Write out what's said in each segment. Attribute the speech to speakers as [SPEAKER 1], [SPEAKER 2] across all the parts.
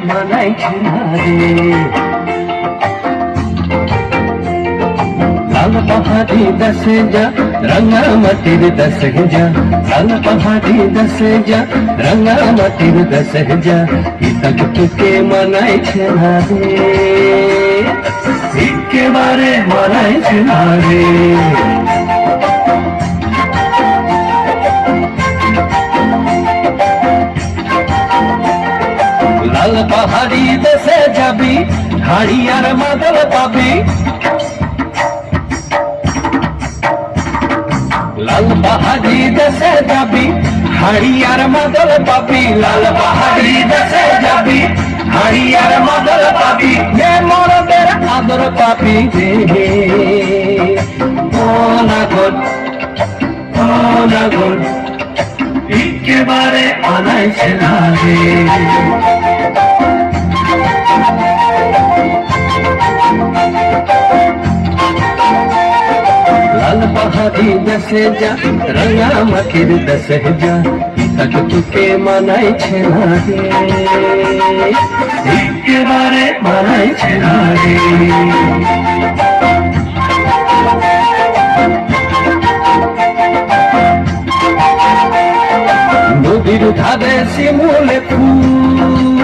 [SPEAKER 1] মানাইছে না রে। লাল পাহাড়ি দশে যা রঙা মাটির দশে যা, লাল পাহাড়ি দশে যা রঙা মাটির দশে যা, ইতক তোকে মানাইছে না রে, একেবারে মানাইছে না রে। লাল পাহাড়ি দেশে যাবি হাড়ি আর মাদল পাবি, লাল পাহাড়ি দেশে যাবি হাড়ি আর মাদল পাবি, লাল পাহাড়ি দেশে যাবি হাড়ি আর মাদল পাবি, এ মরদের আদর পাবি রে। ও নাগর ও নাগর একেবারে মানাইছে না রে। লাল পাহাড়ি দশে যা রঙা মাটির দশে যা, ইতক তোকে মানাইছে না রে, একেবারে মানাইছে না রে। নদীর ধারে শিমুলে ফুল,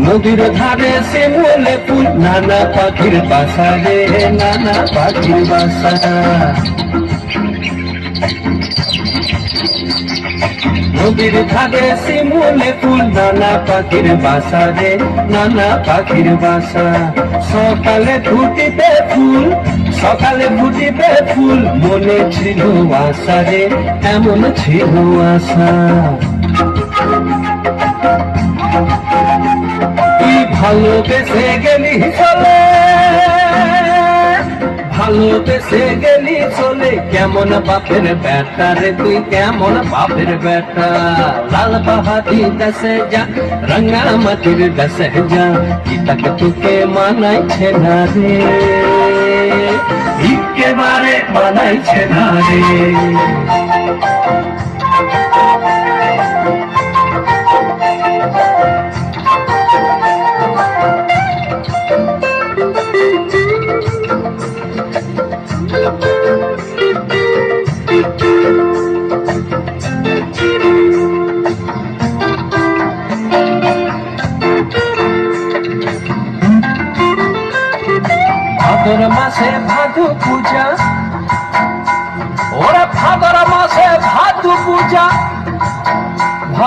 [SPEAKER 1] নদীর ধারে শিমুলে ফুল, নানা পাখির বাসা রে, নানা পাখির বাসা। নদীর ধারে শিমুলে ফুল, নানা পাখির বাসা রে, নানা পাখির বাসা। সকালে ফুটিতে ফুল, সকালে ফুটিতে ফুল, মনে ছিল আশা রে, এমন ছিল আশা। তুই ভালোবেসে গেলি চলে, ভালোবেসে গেলি চলে, কেমন বাপের বেটা রে তুই, কেমন বাপের বেটা। লাল পাহাড়ি দশে যা রঙা মাটির দশে যা, ইতক তোকে মানাইছে না রে, একেবারে মানাইছে না রে। ভাদর মাসে ভাদু পূজা,